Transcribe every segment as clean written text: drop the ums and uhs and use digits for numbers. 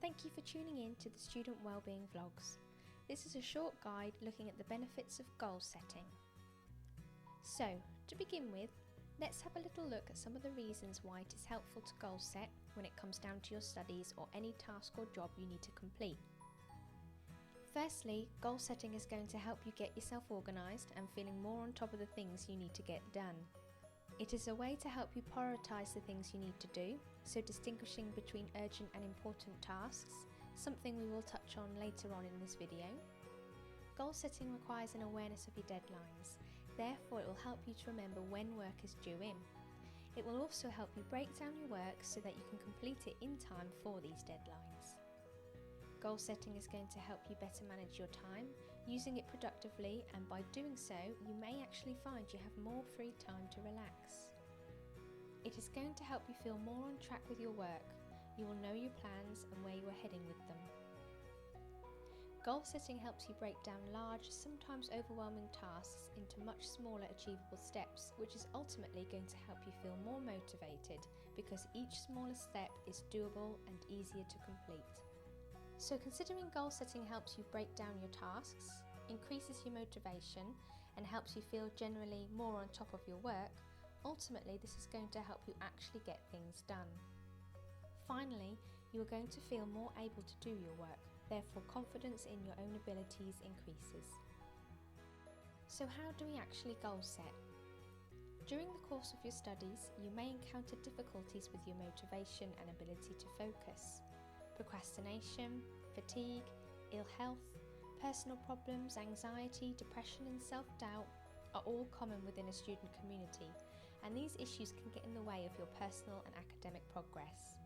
Thank you for tuning in to the Student Wellbeing Vlogs. This is a short guide looking at the benefits of goal setting. So, to begin with, let's have a little look at some of the reasons why it is helpful to goal set when it comes down to your studies or any task or job you need to complete. Firstly, goal setting is going to help you get yourself organised and feeling more on top of the things you need to get done. It is a way to help you prioritise the things you need to do, so distinguishing between urgent and important tasks, something we will touch on later on in this video. Goal setting requires an awareness of your deadlines, therefore it will help you to remember when work is due in. It will also help you break down your work so that you can complete it in time for these deadlines. Goal setting is going to help you better manage your time, using it productively, and by doing so, you may actually find you have more free time to relax. It is going to help you feel more on track with your work. You will know your plans and where you are heading with them. Goal setting helps you break down large, sometimes overwhelming tasks into much smaller achievable steps, which is ultimately going to help you feel more motivated because each smaller step is doable and easier to complete. So considering goal setting helps you break down your tasks, increases your motivation, and helps you feel generally more on top of your work, ultimately this is going to help you actually get things done. Finally, you are going to feel more able to do your work, therefore confidence in your own abilities increases. So how do we actually goal set? During the course of your studies, you may encounter difficulties with your motivation and ability to focus. Procrastination, fatigue, ill health, personal problems, anxiety, depression and self-doubt are all common within a student community, and these issues can get in the way of your personal and academic progress.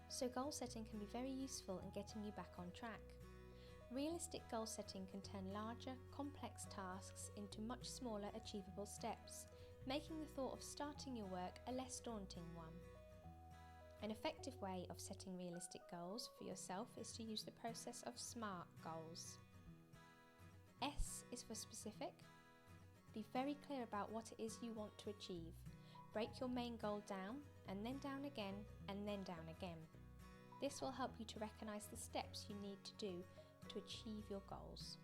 So goal setting can be very useful in getting you back on track. Realistic goal setting can turn larger, complex tasks into much smaller achievable steps, making the thought of starting your work a less daunting one. An effective way of setting realistic goals for yourself is to use the process of SMART goals. S is for specific. Be very clear about what it is you want to achieve. Break your main goal down, and then down again, and then down again. This will help you to recognise the steps you need to do to achieve your goals.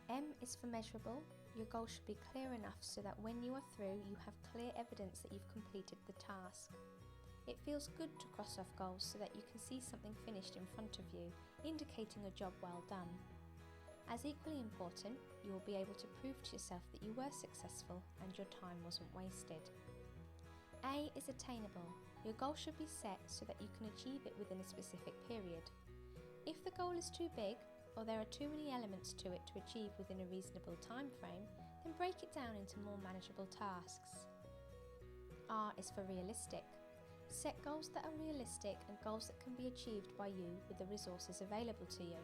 M is for measurable. Your goal should be clear enough so that when you are through, you have clear evidence that you've completed the task. It feels good to cross off goals so that you can see something finished in front of you, indicating a job well done. As equally important, you will be able to prove to yourself that you were successful and your time wasn't wasted. A is attainable. Your goal should be set so that you can achieve it within a specific period. If the goal is too big, or there are too many elements to it to achieve within a reasonable time frame, then break it down into more manageable tasks. R is for realistic. Set goals that are realistic and goals that can be achieved by you with the resources available to you.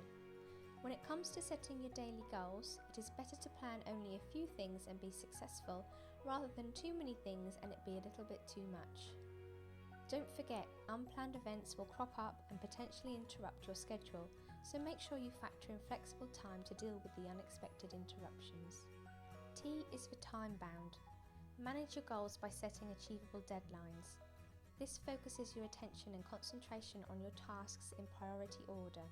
When it comes to setting your daily goals, it is better to plan only a few things and be successful, rather than too many things and it be a little bit too much. Don't forget, unplanned events will crop up and potentially interrupt your schedule, so make sure you factor in flexible time to deal with the unexpected interruptions. T is for time bound. Manage your goals by setting achievable deadlines. This focuses your attention and concentration on your tasks in priority order.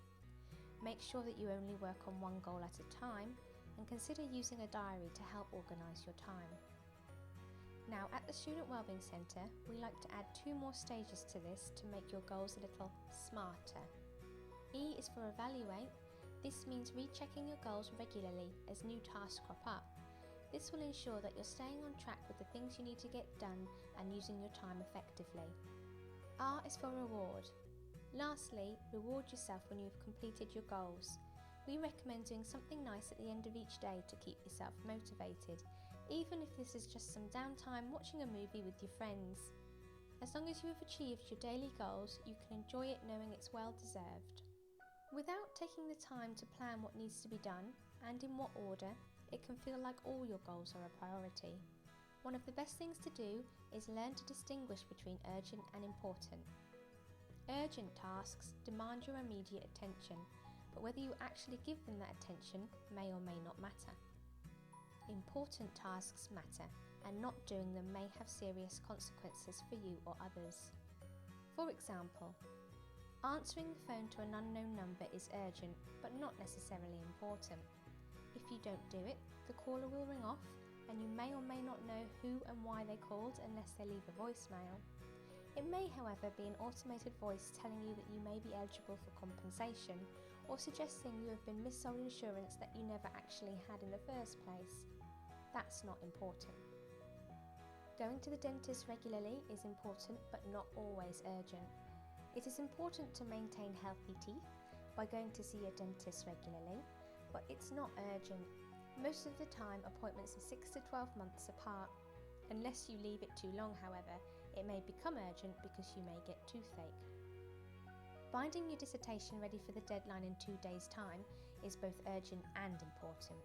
Make sure that you only work on one goal at a time, and consider using a diary to help organise your time. Now at the Student Wellbeing Centre, we like to add 2 more stages to this to make your goals a little smarter. E is for evaluate. This means rechecking your goals regularly as new tasks crop up. This will ensure that you're staying on track with the things you need to get done and using your time effectively. R is for reward. Lastly, reward yourself when you've completed your goals. We recommend doing something nice at the end of each day to keep yourself motivated, even if this is just some downtime watching a movie with your friends. As long as you have achieved your daily goals, you can enjoy it knowing it's well deserved. Without taking the time to plan what needs to be done, and in what order, it can feel like all your goals are a priority. One of the best things to do is learn to distinguish between urgent and important. Urgent tasks demand your immediate attention, but whether you actually give them that attention may or may not matter. Important tasks matter, and not doing them may have serious consequences for you or others. For example, Answering the phone to an unknown number is urgent, but not necessarily important. If you don't do it, the caller will ring off, and you may or may not know who and why they called unless they leave a voicemail. It may, however, be an automated voice telling you that you may be eligible for compensation, or suggesting you have been missold insurance that you never actually had in the first place. That's not important. Going to the dentist regularly is important, but not always urgent. It is important to maintain healthy teeth by going to see your dentist regularly, but it's not urgent. Most of the time, appointments are 6 to 12 months apart. Unless you leave it too long, however, it may become urgent because you may get toothache. Finding your dissertation ready for the deadline in 2 days' time is both urgent and important.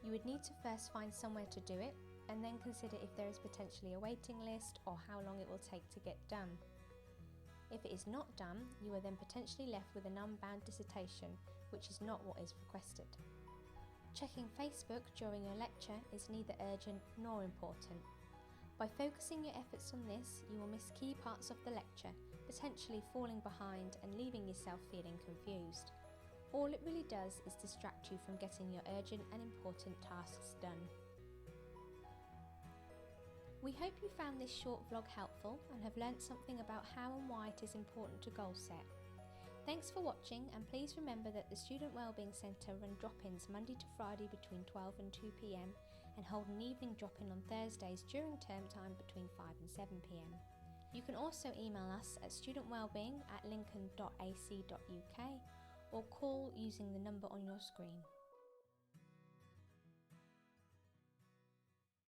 You would need to first find somewhere to do it, and then consider if there is potentially a waiting list or how long it will take to get done. If it is not done, you are then potentially left with an unbound dissertation, which is not what is requested. Checking Facebook during your lecture is neither urgent nor important. By focusing your efforts on this, you will miss key parts of the lecture, potentially falling behind and leaving yourself feeling confused. All it really does is distract you from getting your urgent and important tasks done. We hope you found this short vlog helpful and have learnt something about how and why it is important to goal set. Thanks for watching, and please remember that the Student Wellbeing Centre run drop-ins Monday to Friday between 12 and 2 p.m. and hold an evening drop-in on Thursdays during term time between 5 and 7 p.m. You can also email us at studentwellbeing@lincoln.ac.uk or call using the number on your screen.